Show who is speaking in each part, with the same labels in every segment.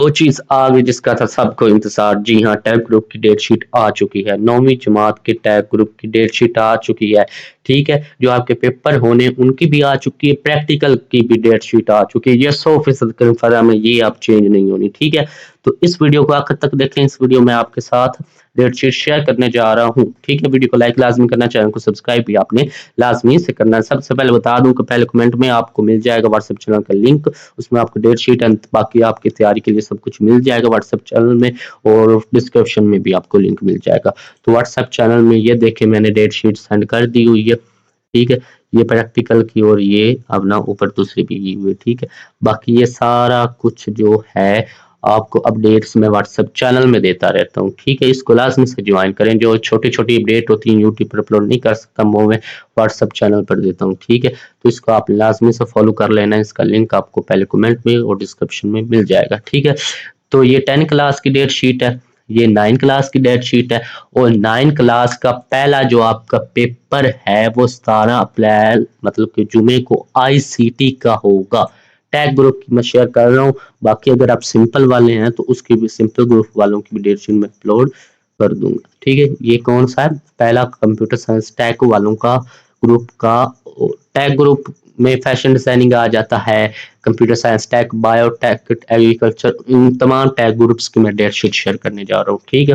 Speaker 1: वो चीज़ आ गई जिसका था सबको इंतज़ार। जी हाँ, टैग ग्रुप की डेट शीट आ चुकी है। 9वीं जमात के टैग ग्रुप की डेट शीट आ चुकी है, ठीक है? जो आपके पेपर होने उनकी भी आ चुकी है, प्रैक्टिकल की भी डेट शीट आ चुकी है। ये 100% कन्फर्म है, ये अब चेंज नहीं होनी, ठीक है? तो इस वीडियो को आखिर तक देखें। इस वीडियो में आपके साथ डेट शीट शेयर करने जा रहा हूँ, ठीक है? वीडियो को लाइक लाज़मी करना, चैनल को सब्सक्राइब भी आपने लाज़मी से करना है। सबसे पहले बता दूँ कि पहले कमेंट में आपको मिल जाएगा व्हाट्सएप चैनल का लिंक, उसमें आपको डेट शीट एंड बाकी आपकी तैयारी के लिए सब कुछ मिल जाएगा व्हाट्सएप चैनल में, और डिस्क्रिप्शन में भी आपको लिंक मिल जाएगा। तो व्हाट्सएप चैनल में ये देखें मैंने डेट शीट सेंड कर दी हुई है, ठीक है? ये प्रैक्टिकल की और ये अब ना ऊपर दूसरी भी की हुई, ठीक है? बाकी ये सारा कुछ जो है आपको अपडेट्स मैं व्हाट्सएप चैनल में देता रहता हूँ, ठीक है? इसको लाजमी से ज्वाइन करें। जो छोटी छोटी अपडेट होती हैं यूट्यूब पर अपलोड नहीं कर सकता वो मैं व्हाट्सएप चैनल पर देता हूँ, ठीक है? तो इसको आप लाजमी से फॉलो कर लेना। इसका लिंक आपको पहले कमेंट में और डिस्क्रिप्शन में मिल जाएगा, ठीक है? तो ये 10 क्लास की डेट शीट है, ये 9 क्लास की डेट शीट है, और 9 क्लास का पहला जो आपका पेपर है वो 17 अप्रैल मतलब कि जुमे को आईसीटी का होगा। टैग ग्रुप की मैं शेयर कर रहा हूँ। बाकी अगर आप सिंपल वाले हैं तो उसकी भी, सिंपल ग्रुप वालों की भी डेट शीट में अपलोड कर दूंगा, ठीक है? ये कौन सा है? पहला कंप्यूटर साइंस टैग वालों का ग्रुप का। टैग ग्रुप में फैशन डिजाइनिंग आ जाता है, computer science tag, biotech, agriculture, इन तमाम टैग ग्रुप्स की मैं डेट शीट शेयर करने जा रहा हूँ, ठीक है?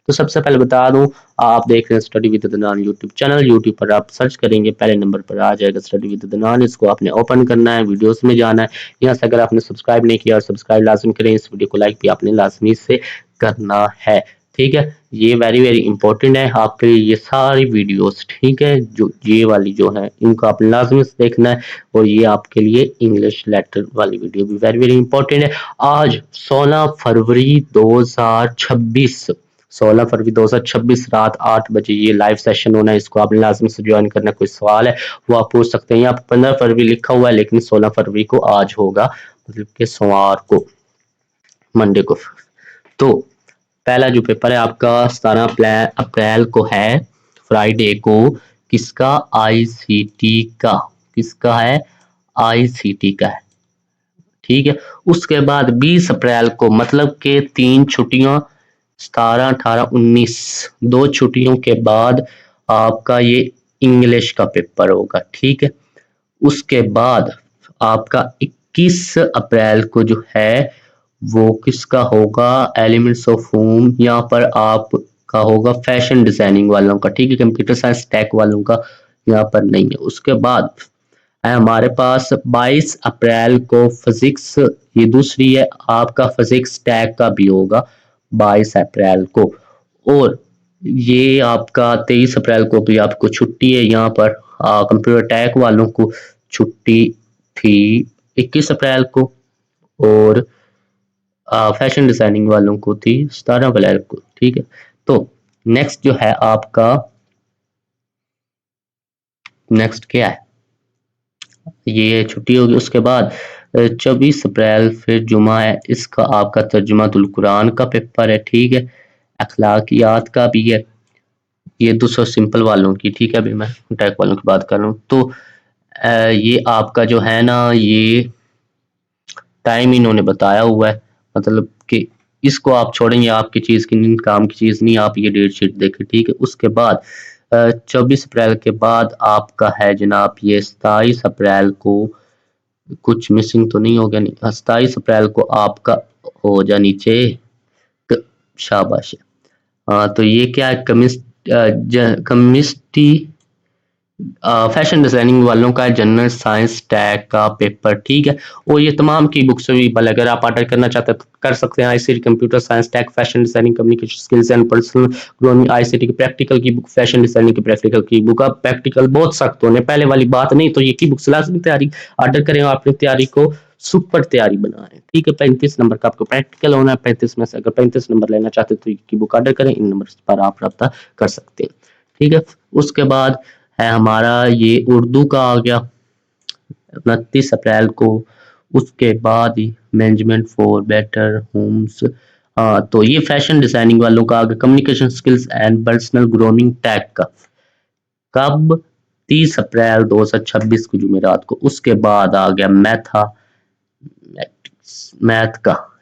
Speaker 1: तो सबसे पहले बता दूं, आप देख रहे हैं study with Adnan YouTube channel. YouTube पर आप सर्च करेंगे, पहले नंबर पर आ जाएगा स्टडी विद अदनान। इसको आपने ओपन करना है, वीडियोस में जाना है। यहाँ से अगर आपने सब्सक्राइब नहीं किया और सब्सक्राइब लाजमी करें। इस वीडियो को लाइक भी आपने लाजमी से करना है, ठीक है? ये वेरी वेरी इंपॉर्टेंट है आपके लिए ये सारी वीडियोस, ठीक है? जो ये वाली जो है इनको आपने लाजमी से देखना है, और ये आपके लिए इंग्लिश लेटर वाली वीडियो भी वेरी वेरी इंपॉर्टेंट है। आज 16 फरवरी 2026 16 फरवरी 2026 रात 8 बजे ये लाइव सेशन होना है। इसको आपने लाजमी से ज्वाइन करना। कोई सवाल है वो आप पूछ सकते हैं। यहाँ पर 15 फरवरी लिखा हुआ है, लेकिन 16 फरवरी को आज होगा, मतलब कि सोमवार को, मंडे को। तो पहला जो पेपर है आपका 17 अप्रैल को है, फ्राइडे को। किसका? आईसीटी का। किसका है? आईसीटी का है, ठीक है? उसके बाद 20 अप्रैल को, मतलब के 3 छुट्टियां, 17, 18, 19, 2 छुट्टियों के बाद आपका ये इंग्लिश का पेपर होगा, ठीक है? उसके बाद आपका 21 अप्रैल को जो है वो किसका होगा? Elements of home. यहाँ पर आपका होगा फैशन डिजाइनिंग वालों का, ठीक है? कंप्यूटर साइंस टेक वालों का यहाँ पर नहीं है। उसके बाद है हमारे पास 22 अप्रैल को फिजिक्स, ये दूसरी है आपका, फिजिक्स टैग का भी होगा 22 अप्रैल को। और ये आपका 23 अप्रैल को भी आपको छुट्टी है। यहाँ पर कंप्यूटर टैग वालों को छुट्टी थी 21 अप्रैल को, और फैशन डिजाइनिंग वालों को थी 17 अप्रैल को, ठीक है? तो नेक्स्ट जो है आपका, नेक्स्ट क्या है? ये छुट्टी होगी। उसके बाद 24 अप्रैल फिर जुमा है, इसका आपका तर्जुमातुल कुरान का पेपर है, ठीक है? अखलाकियात का भी है। ये 200 सिंपल वालों की, ठीक है? अभी मैं टैग वालों की बात कर रहा हूँ। तो ये आपका जो है ना, ये टाइम इन्होंने बताया हुआ है, मतलब कि इसको आप छोड़ेंगे, आपकी चीज़ की काम की चीज़ नहीं, आप ये डेट शीट देखें, ठीक है? उसके बाद 24 अप्रैल के बाद आपका है जनाब ये 27 अप्रैल को, कुछ मिसिंग तो नहीं हो गया? नहीं, 27 अप्रैल को आपका हो जा नीचे, शाबाश। हाँ, तो ये क्या है? कमिस्ट्री, फैशन डिजाइनिंग वालों का जनरल साइंस टैग का पेपर, ठीक है? और ये तमाम की बुक्स अवेलेबल, अगर आप ऑर्डर करना चाहते हैं तो कर सकते हैं। ICT computer science tag, fashion designing, communication skills and personal growing, ICT की प्रैक्टिकल की बुक, फैशन डिजाइनिंग की प्रैक्टिकल की बुक। अब प्रैक्टिकल बहुत सख्त होने, पहले वाली बात नहीं, तो ये की बुक्स लाजमी तैयारी ऑर्डर करें और अपनी तैयारी को सुपर तैयारी बनाएं, ठीक है? 35 नंबर का आपको प्रैक्टिकल होना है। 35 में से अगर 35 नंबर लेना चाहते हैं तो की बुक ऑर्डर करें, इन नंबर पर आप रब्ता कर सकते हैं, ठीक है? उसके बाद है हमारा ये उर्दू का आ गया 29 अप्रैल को। उसके बाद ही मैनेजमेंट फॉर बेटर होम्स, हाँ, तो ये फैशन डिजाइनिंग वालों का आ गया। Communication skills and personal grooming tag का कब? 30 अप्रैल 2026 को जुमेरात को। उसके बाद आ गया मैथ का,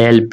Speaker 1: LP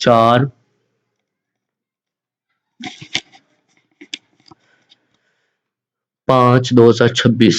Speaker 1: 4/5/2026.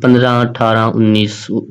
Speaker 1: 15/18/19.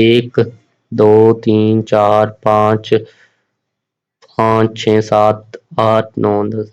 Speaker 1: 1 2 3 4 5 5 6 7 8 9 10